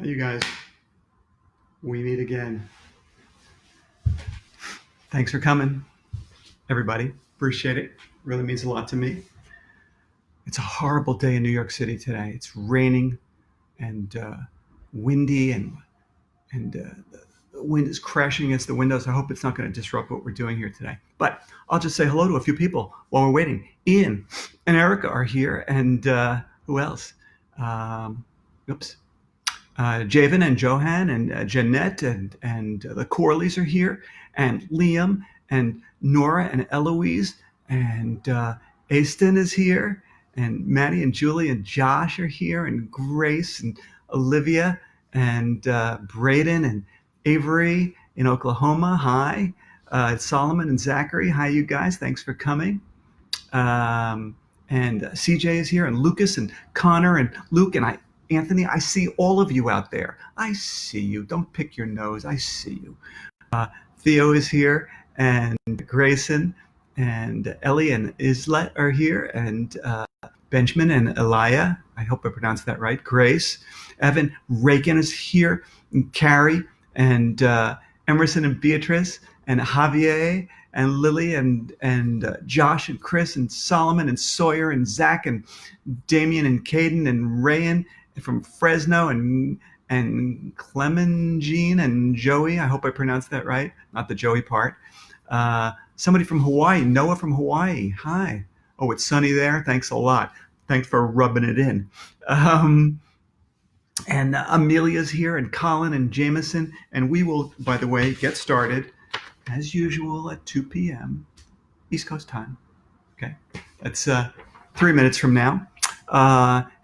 You guys, we meet again. Thanks for coming, everybody. Appreciate it. Really means a lot to me. It's a horrible day in New York City today. It's raining and windy, and the wind is crashing against the windows. I hope it's not going to disrupt what we're doing here today. But I'll just say hello to a few people while we're waiting. Ian and Erica are here, and who else? Oops. Javen and Johan and Jeanette and the Corleys are here, and Liam and Nora and Eloise and Aston is here, and Maddie and Julie and Josh are here, and Grace and Olivia and Braden and Avery in Oklahoma. Hi. It's Solomon and Zachary. Hi, you guys. Thanks for coming. And CJ is here, and Lucas and Connor and Luke and Anthony, I see all of you out there. I see you. Don't pick your nose. I see you. Theo is here, and Grayson, and Ellie and Islet are here, and Benjamin and Elia. I hope I pronounced that right. Grace. Evan Reagan is here, and Carrie, and Emerson and Beatrice, and Javier, and Lily, and Josh, and Chris, and Solomon, and Sawyer, and Zach, and Damien, and Caden, and Rayan from Fresno, and Clementine and Joey. I hope I pronounced that right. Not the Joey part. Somebody from Hawaii, Noah from Hawaii. Hi. Oh, it's sunny there. Thanks a lot. Thanks for rubbing it in. And Amelia's here, and Colin and Jameson. And we will, by the way, get started as usual at 2 p.m. East Coast time. Okay. That's 3 minutes from now.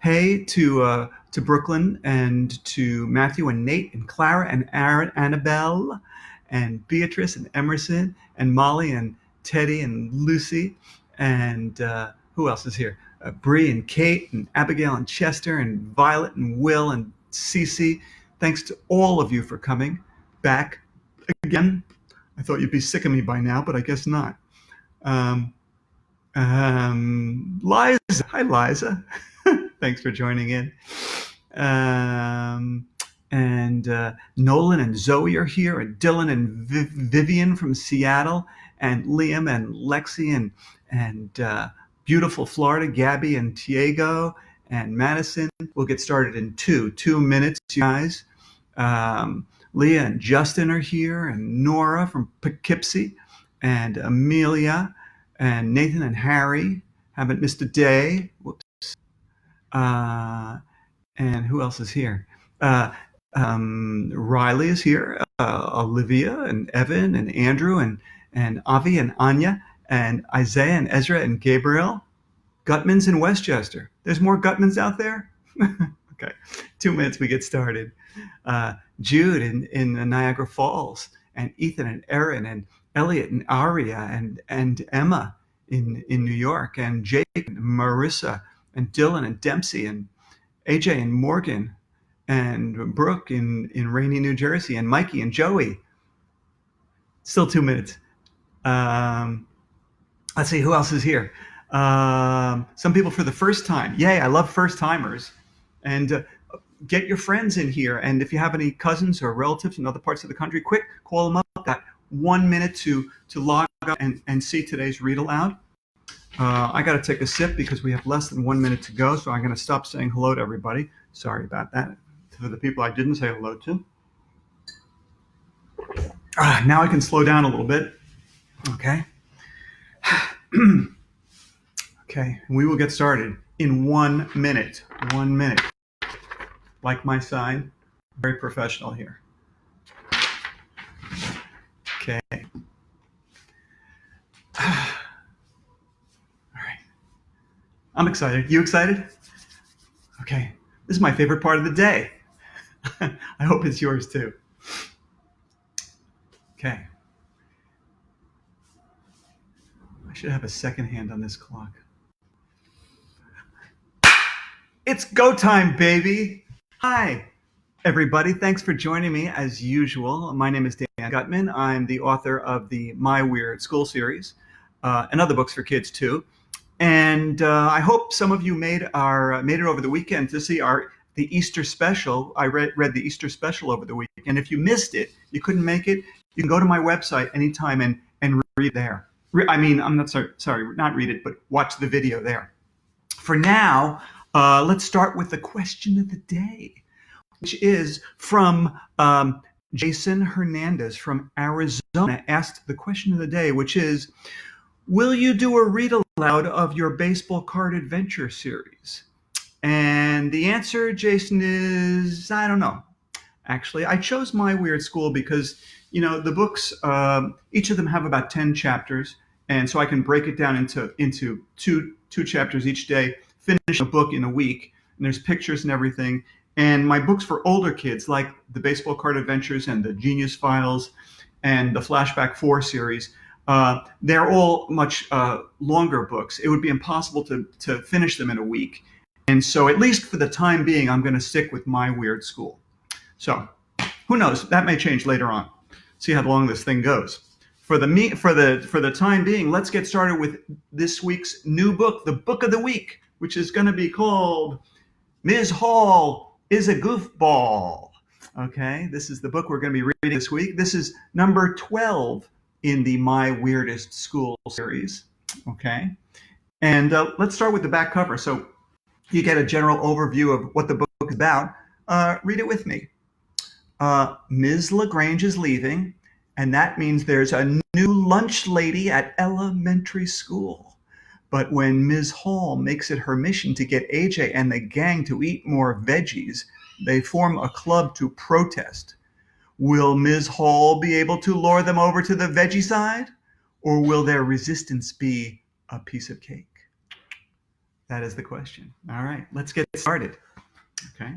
Hey to Brooklyn, and to Matthew and Nate and Clara and Aaron, Annabelle and Beatrice and Emerson and Molly and Teddy and Lucy, and who else is here? Bree and Kate and Abigail and Chester and Violet and Will and Cece. Thanks to all of you for coming back again. I thought you'd be sick of me by now, but I guess not. Liza. Hi, Liza. Thanks for joining in. And Nolan and Zoe are here, and Dylan and Vivian from Seattle, and Liam and Lexi and beautiful Florida, Gabby and Diego and Madison. We'll get started in 2 minutes, you guys. Leah and Justin are here, and Nora from Poughkeepsie, and Amelia, and Nathan and Harry. Haven't missed a day. Whoops. And who else is here? Riley is here, Olivia and Evan and Andrew and Avi and Anya and Isaiah and Ezra and Gabriel. Gutman's in Westchester. There's more Gutmans out there? Okay, 2 minutes, we get started. Jude in Niagara Falls, and Ethan and Erin and Elliot and Aria and Emma in New York, and Jake and Marissa and Dylan and Dempsey and AJ and Morgan and Brooke in rainy New Jersey, and Mikey and Joey. Still 2 minutes. Let's see, who else is here? Some people for the first time. Yay, I love first timers. And get your friends in here. And if you have any cousins or relatives in other parts of the country, quick, call them up. Got 1 minute to log up and see today's read aloud. I got to take a sip because we have less than 1 minute to go, so I'm going to stop saying hello to everybody. Sorry about that. To the people I didn't say hello to. Now I can slow down a little bit. Okay. Okay, we will get started in 1 minute. 1 minute. Like my sign, very professional here. Okay. I'm excited. You excited? Okay. This is my favorite part of the day. I hope it's yours too. Okay. I should have a second hand on this clock. It's go time, baby. Hi, everybody. Thanks for joining me as usual. My name is Dan Gutman. I'm the author of the My Weird School series and other books for kids too. And I hope some of you made it over the weekend to see our the Easter special. I read the Easter special over the week. And if you missed it, you couldn't make it, you can go to my website anytime and read there. I'm not sorry, not read it, but watch the video there. For now, let's start with the question of the day, which is from Jason Hernandez from Arizona. Asked the question of the day, which is, will you do a read aloud of your baseball card adventure series? And the answer, Jason, is I don't know. Actually, I chose My Weird School because, the books, each of them have about 10 chapters. And so I can break it down into two chapters each day, finish a book in a week. And there's pictures and everything. And my books for older kids, like the Baseball Card Adventures and the Genius Files and the Flashback 4 series, they're all much longer books. It would be impossible to finish them in a week. And so at least for the time being, I'm going to stick with My Weird School. So who knows? That may change later on. See how long this thing goes. For the time being, let's get started with this week's new book, the book of the week, which is going to be called Ms. Hall is a Goofball. Okay, this is the book we're going to be reading this week. This is number 12 in the My Weirdest School series. Okay, and let's start with the back cover. So you get a general overview of what the book is about. Read it with me. Ms. LaGrange is leaving, and that means there's a new lunch lady at elementary school. But when Ms. Hall makes it her mission to get AJ and the gang to eat more veggies, they form a club to protest. Will Ms. Hall be able to lure them over to the veggie side, or will their resistance be a piece of cake? That is the question. All right, let's get started. Okay.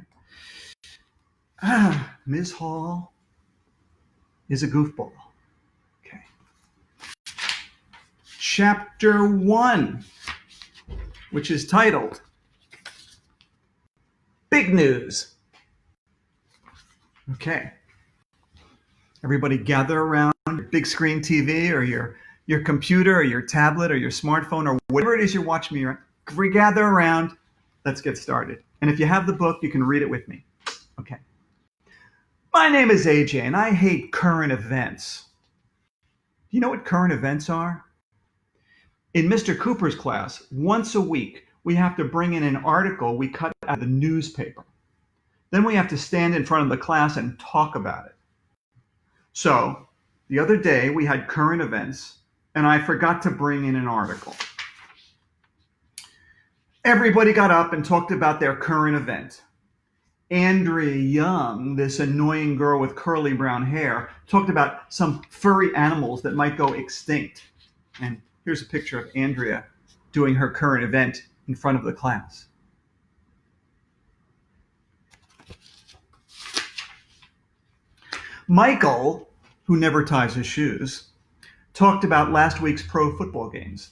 Ms. Hall is a goofball. Okay. Chapter 1, which is titled Big News. Okay. Everybody gather around your big screen TV or your computer or your tablet or your smartphone or whatever it is you're watching me on. Gather around. Let's get started. And if you have the book, you can read it with me. Okay. My name is AJ, and I hate current events. Do you know what current events are? In Mr. Cooper's class, once a week, we have to bring in an article we cut out of the newspaper. Then we have to stand in front of the class and talk about it. So, the other day, we had current events, and I forgot to bring in an article. Everybody got up and talked about their current event. Andrea Young, this annoying girl with curly brown hair, talked about some furry animals that might go extinct. And here's a picture of Andrea doing her current event in front of the class. Michael, who never ties his shoes, talked about last week's pro football games.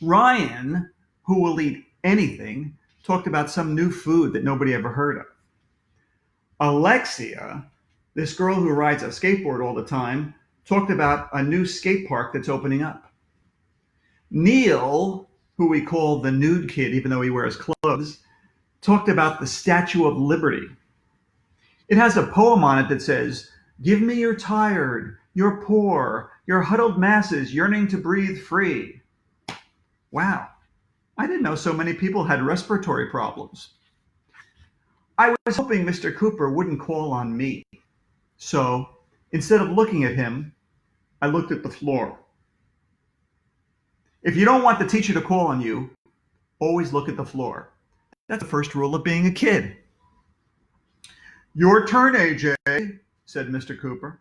Ryan, who will eat anything, talked about some new food that nobody ever heard of. Alexia, this girl who rides a skateboard all the time, talked about a new skate park that's opening up. Neil, who we call the nude kid even though he wears clothes, talked about the Statue of Liberty. It has a poem on it that says, "Give me your tired, your poor, your huddled masses yearning to breathe free." Wow, I didn't know so many people had respiratory problems. I was hoping Mr. Cooper wouldn't call on me. So instead of looking at him, I looked at the floor. If you don't want the teacher to call on you, always look at the floor. That's the first rule of being a kid. Your turn, AJ, said Mr. Cooper.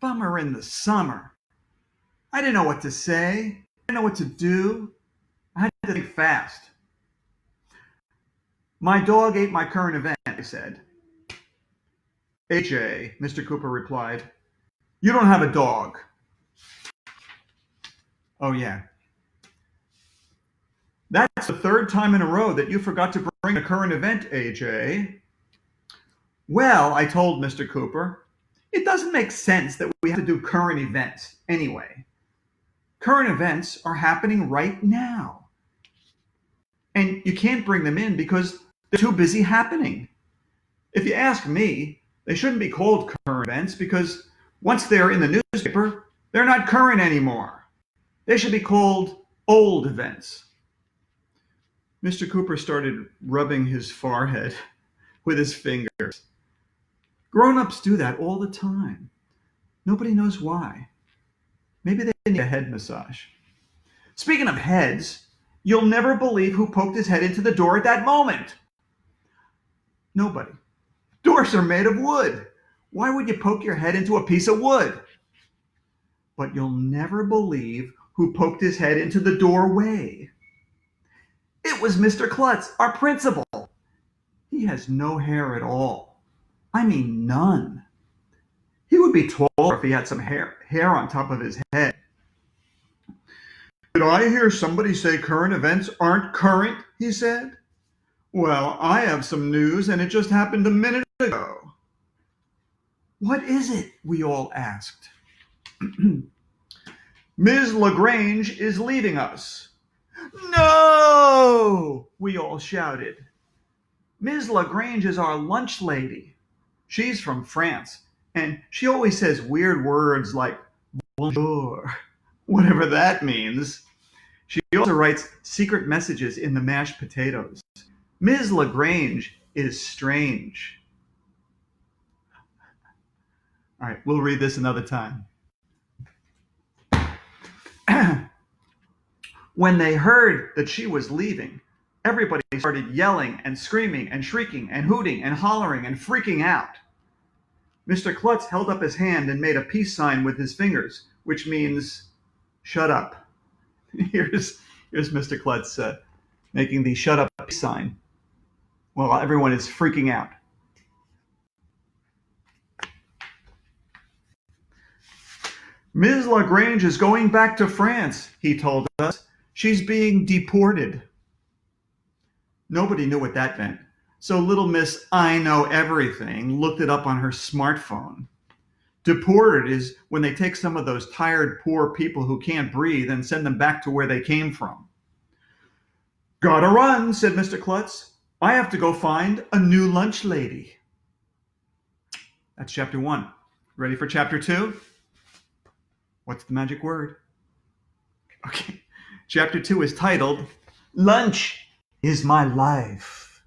Bummer in the summer. I didn't know what to say. I didn't know what to do. I had to think fast. My dog ate my current event, I said. AJ, Mr. Cooper replied, you don't have a dog. Oh, yeah. That's the third time in a row that you forgot to bring a current event, AJ. Well, I told Mr. Cooper, it doesn't make sense that we have to do current events anyway. Current events are happening right now. And you can't bring them in because They're too busy happening. If you ask me, they shouldn't be called current events because once they're in the newspaper, they're not current anymore. They should be called old events. Mr. Cooper started rubbing his forehead with his fingers. Grown-ups do that all the time. Nobody knows why. Maybe they need a head massage. Speaking of heads, you'll never believe who poked his head into the door at that moment. Nobody. Doors are made of wood. Why would you poke your head into a piece of wood? But you'll never believe who poked his head into the doorway. It was Mr. Klutz, our principal. He has no hair at all. I mean, none. He would be taller if he had some hair on top of his head. Did I hear somebody say current events aren't current? He said. Well, I have some news and it just happened a minute ago. What is it? We all asked. Ms. LaGrange is leaving us. No! We all shouted. Ms. LaGrange is our lunch lady. She's from France, and she always says weird words like bonjour, whatever that means. She also writes secret messages in the mashed potatoes. Ms. LaGrange is strange. All right, we'll read this another time. When they heard that she was leaving, everybody started yelling and screaming and shrieking and hooting and hollering and freaking out. Mr. Klutz held up his hand and made a peace sign with his fingers, which means, shut up. Here's Mr. Klutz making the shut up peace sign while everyone is freaking out. Ms. LaGrange is going back to France, he told us. She's being deported. Nobody knew what that meant, so little Miss I Know Everything looked it up on her smartphone. Deported is when they take some of those tired, poor people who can't breathe and send them back to where they came from. Gotta run, said Mr. Klutz. I have to go find a new lunch lady. That's chapter 1. Ready for chapter 2? What's the magic word? Okay. Chapter 2 is titled, Lunch is My Life.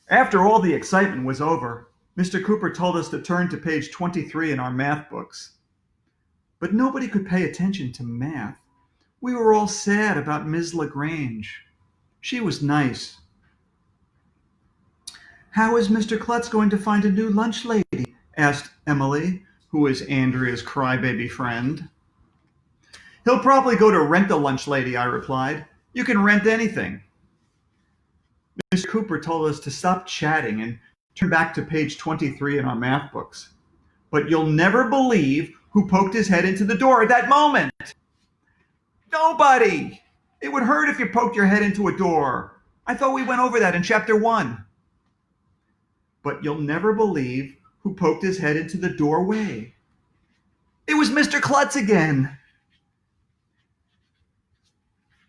After all the excitement was over, Mr. Cooper told us to turn to page 23 in our math books. But nobody could pay attention to math. We were all sad about Ms. LaGrange. She was nice. How is Mr. Klutz going to find a new lunch lady? Asked Emily, who is Andrea's crybaby friend. He'll probably go to rent a lunch lady, I replied. You can rent anything. Mr. Cooper told us to stop chatting and turn back to page 23 in our math books. But you'll never believe who poked his head into the door at that moment. Nobody! It would hurt if you poked your head into a door. I thought we went over that in chapter 1. But you'll never believe who poked his head into the doorway. It was Mr. Klutz again.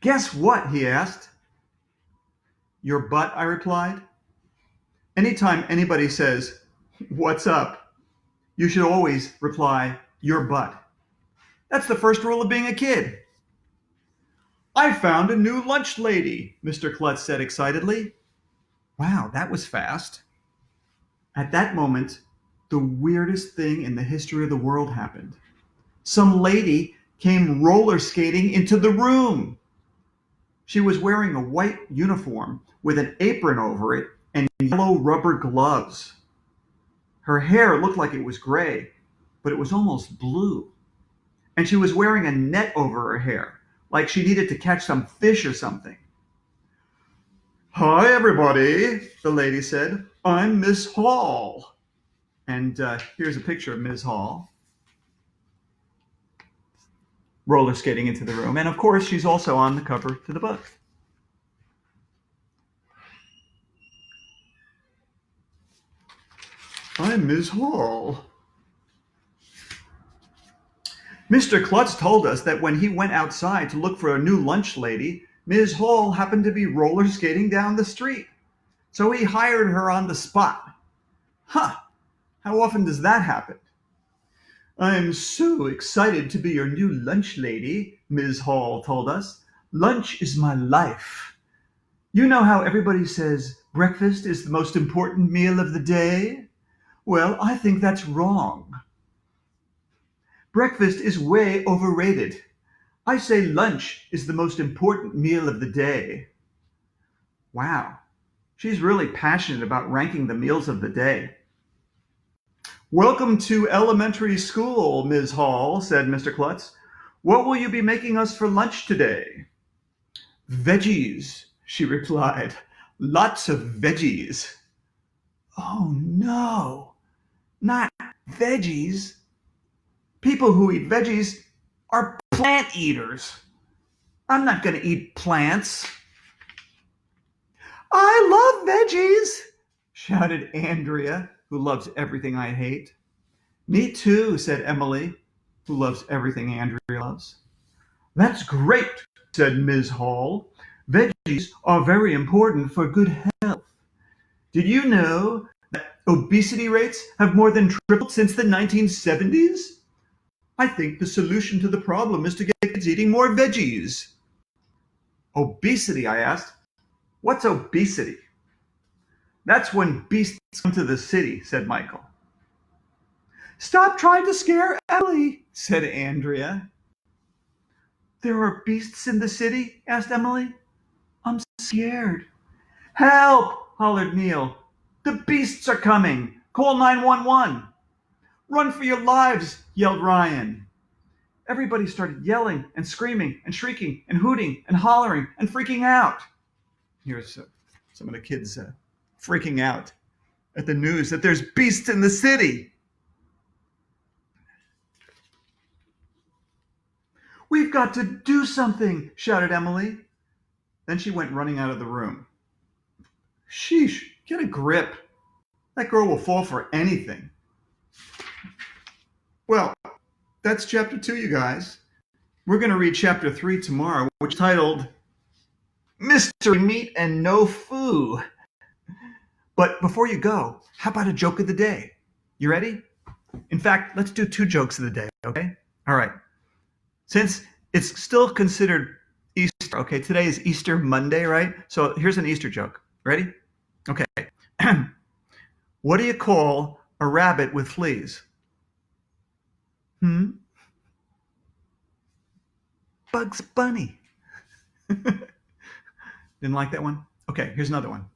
Guess what? He asked. Your butt, I replied. Anytime anybody says, what's up, you should always reply, your butt. That's the first rule of being a kid. I found a new lunch lady, Mr. Klutz said excitedly. Wow, that was fast. At that moment, the weirdest thing in the history of the world happened. Some lady came roller skating into the room. She was wearing a white uniform with an apron over it and yellow rubber gloves. Her hair looked like it was gray, but it was almost blue. And she was wearing a net over her hair, like she needed to catch some fish or something. Hi, everybody, the lady said. I'm Miss Hall. And here's a picture of Ms. Hall roller skating into the room. And of course, she's also on the cover to the book. I'm Ms. Hall. Mr. Klutz told us that when he went outside to look for a new lunch lady, Ms. Hall happened to be roller skating down the street, so he hired her on the spot. Huh, how often does that happen? I'm so excited to be your new lunch lady, Ms. Hall told us. Lunch is my life. You know how everybody says breakfast is the most important meal of the day? Well, I think that's wrong. Breakfast is way overrated. I say lunch is the most important meal of the day. Wow, she's really passionate about ranking the meals of the day. Welcome to elementary school, Ms. Hall, said Mr. Klutz. What will you be making us for lunch today? Veggies, she replied. Lots of veggies. Oh no, not veggies. People who eat veggies are plant eaters. I'm not going to eat plants. I love veggies, shouted Andrea, who loves everything I hate. Me too, said Emily, who loves everything Andrea loves. That's great, said Ms. Hall. Veggies are very important for good health. Did you know that obesity rates have more than tripled since the 1970s? I think the solution to the problem is to get kids eating more veggies. Obesity, I asked. What's obesity? That's when beasts come to the city, said Michael. Stop trying to scare Emily, said Andrea. There are beasts in the city? Asked Emily. I'm scared. Help! Hollered Neil. The beasts are coming. Call 911. Run for your lives, yelled Ryan. Everybody started yelling and screaming and shrieking and hooting and hollering and freaking out. Here's some of the kids freaking out at the news that there's beasts in the city. We've got to do something, shouted Emily. Then she went running out of the room. Sheesh, get a grip. That girl will fall for anything. Well, that's chapter 2, you guys. We're going to read chapter 3 tomorrow, which is titled Mystery Meat and No Foo. But before you go, how about a joke of the day? You ready? In fact, let's do 2 jokes of the day, okay? All right. Since it's still considered Easter, okay, today is Easter Monday, right? So here's an Easter joke. Ready? Okay. What do you call a rabbit with fleas? Bugs Bunny. Didn't like that one? Okay, here's another one.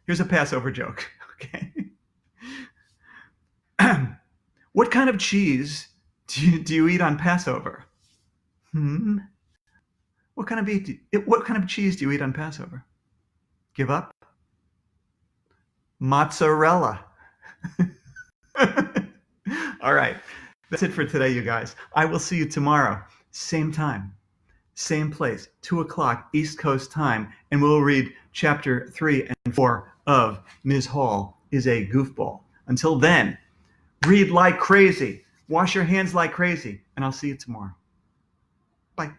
Here's a Passover joke. Okay. What kind of cheese do you eat on Passover? What kind of cheese do you eat on Passover? Give up? Mozzarella. All right. That's it for today, you guys. I will see you tomorrow. Same time, same place, 2 o'clock East Coast time, and we'll read chapter 3 and 4 of Ms. Hall is a Goofball. Until then, read like crazy, wash your hands like crazy, and I'll see you tomorrow. Bye.